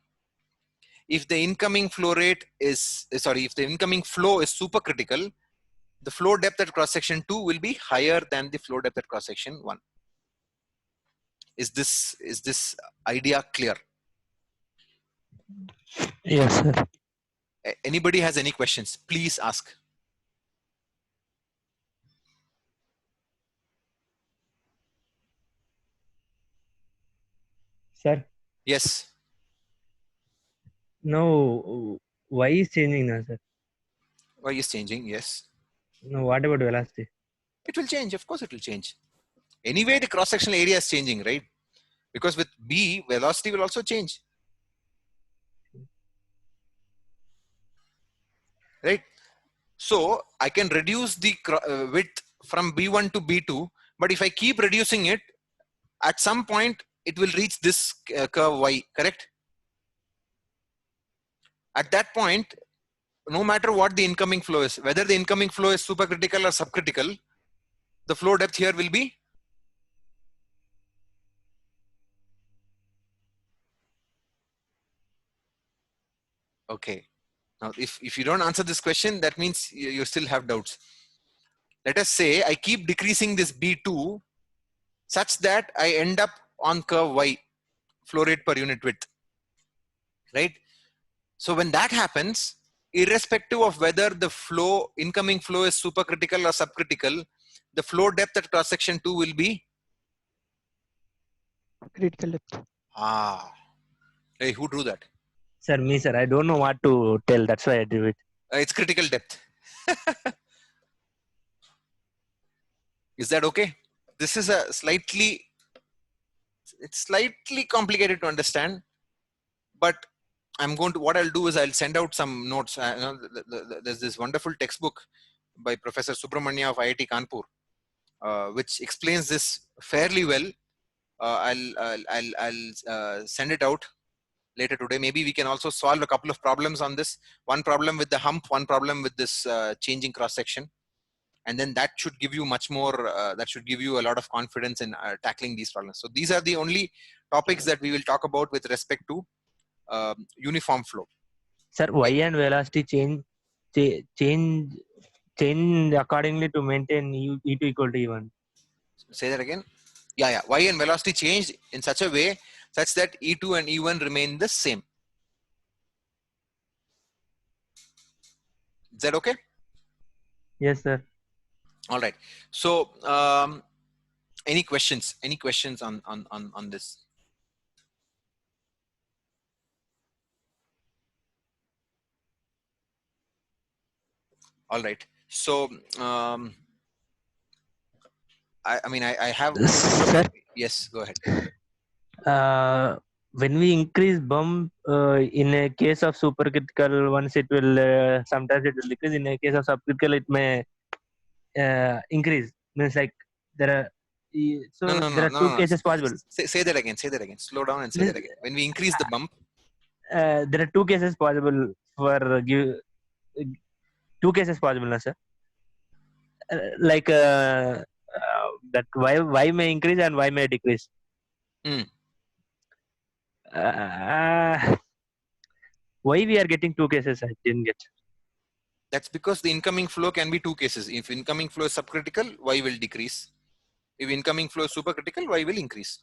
If the incoming flow rate is, if the incoming flow is supercritical, the flow depth at cross section 2 will be higher than the flow depth at cross section 1. Is this idea clear? Yes, sir. Anybody has any questions, please ask. Sir, Yes. now Y is changing now, sir. Y is changing, yes. No, what about velocity? It will change, of course it will change. Anyway, the cross-sectional area is changing, right? Because with B, velocity will also change. Right? So I can reduce the width from B1 to B2, but if I keep reducing it, at some point it will reach this curve Y, correct? At that point, no matter what the incoming flow is, whether the incoming flow is supercritical or subcritical, the flow depth here will be? Okay. Now, if you don't answer this question, that means you still have doubts. Let us say I keep decreasing this B2 such that I end up on curve Y, flow rate per unit width, right? So when that happens, irrespective of whether the incoming flow is supercritical or subcritical, the flow depth at cross section 2 will be Critical depth. Hey, who drew that? Sir, me, sir. I don't know what to tell. That's why I do it. It's critical depth. Is that okay? This is it's slightly complicated to understand, but what I'll do is I'll send out some notes. There's this wonderful textbook by Professor Subramania of IIT Kanpur, which explains this fairly well. I'll send it out later today. Maybe we can also solve a couple of problems on this. One problem with the hump, one problem with this changing cross section. And then that should give you much more, that should give you a lot of confidence in tackling these problems. So these are the only topics that we will talk about with respect to uniform flow. Sir, y and velocity change accordingly to maintain E2 equal to E1. Say that again. Yeah. Y and velocity change in such a way such that E2 and E1 remain the same. Is that okay? Yes, sir. All right. So, any questions? Any questions on this? All right. So, I have. Sir? Yes. Go ahead. When we increase bump, in a case of supercritical, once it will sometimes it will decrease. In a case of subcritical, it may increase. Means like there are there are two cases possible. Say that again. Say that again. Slow down and say that again. When we increase the bump, there are two cases possible for two cases possible, na, sir. That y may increase and y may decrease. Why we are getting two cases? I didn't get. That's because the incoming flow can be two cases. If incoming flow is subcritical, y will decrease. If incoming flow is supercritical, y will increase.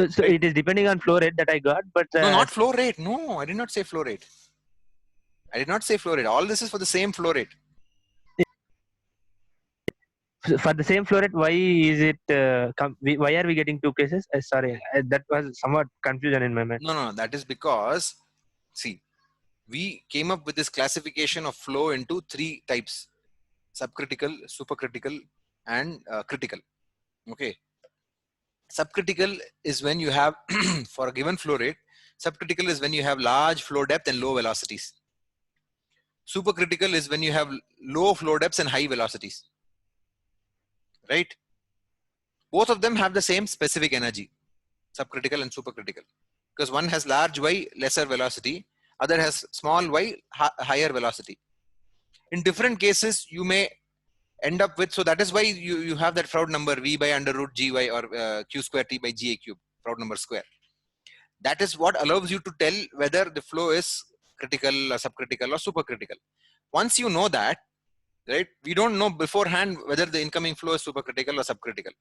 So it is depending on flow rate that I got, but no, not flow rate. No, I did not say flow rate. I did not say flow rate. All this is for the same flow rate. For the same flow rate, why is it? Why are we getting two cases? Sorry, that was somewhat confusion in my mind. No. That is because, see, we came up with this classification of flow into three types: subcritical, supercritical, and critical. Okay. Subcritical is when you have, for a given flow rate, subcritical is when you have large flow depth and low velocities. Supercritical is when you have low flow depths and high velocities. Right? Both of them have the same specific energy, subcritical and supercritical. Because one has large Y, lesser velocity, other has small y, higher velocity. In different cases, you may end up with, so that is why you have that Froude number v by under root gy or q square t by ga cube, Froude number square. That is what allows you to tell whether the flow is critical or subcritical or supercritical. Once you know that, right, we don't know beforehand whether the incoming flow is supercritical or subcritical.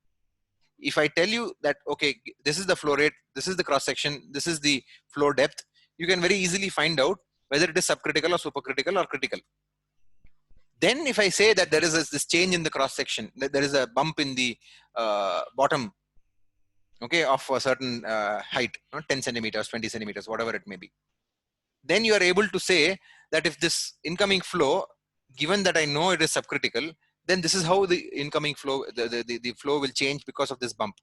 If I tell you that, okay, this is the flow rate, this is the cross section, this is the flow depth, you can very easily find out whether it is subcritical or supercritical or critical. Then if I say that there is this change in the cross section, that there is a bump in the bottom, okay, of a certain height, 10 centimeters, 20 centimeters, whatever it may be. Then you are able to say that if this incoming flow, given that I know it is subcritical, then this is how the incoming flow, the flow will change because of this bump.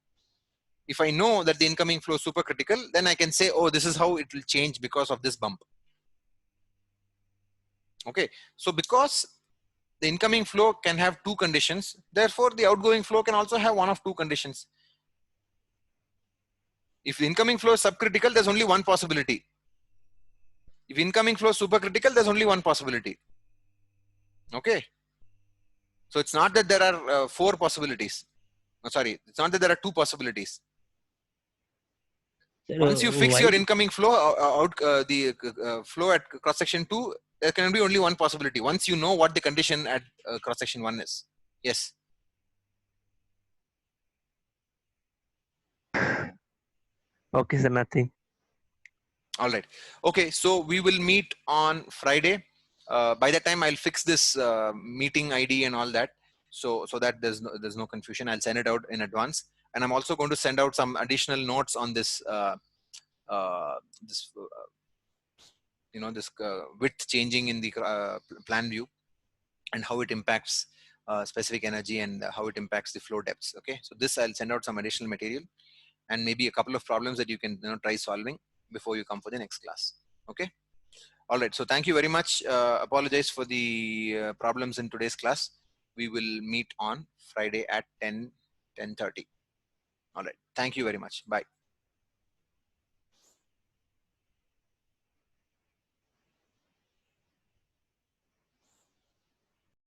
If I know that the incoming flow is supercritical, then I can say, oh, this is how it will change because of this bump. Okay, so because the incoming flow can have two conditions, therefore the outgoing flow can also have one of two conditions. If the incoming flow is subcritical, there's only one possibility. If incoming flow is supercritical, there's only one possibility. Okay. So it's not that there are four possibilities. Oh, sorry, it's not that there are two possibilities. Once you fix your incoming flow, the flow at cross section 2, there can be only one possibility. Once you know what the condition at cross section 1 is. Yes. Okay, sir, nothing. All right. Okay. So we will meet on Friday. By that time, I'll fix this meeting ID and all that. So that there's no confusion. I'll send it out in advance. And I'm also going to send out some additional notes on this, this this width changing in the plan view and how it impacts specific energy and how it impacts the flow depths. Okay. So this I'll send out some additional material and maybe a couple of problems that you can try solving before you come for the next class. Okay. All right. So thank you very much. Apologize for the problems in today's class. We will meet on Friday at 10:30. All right. Thank you very much. Bye.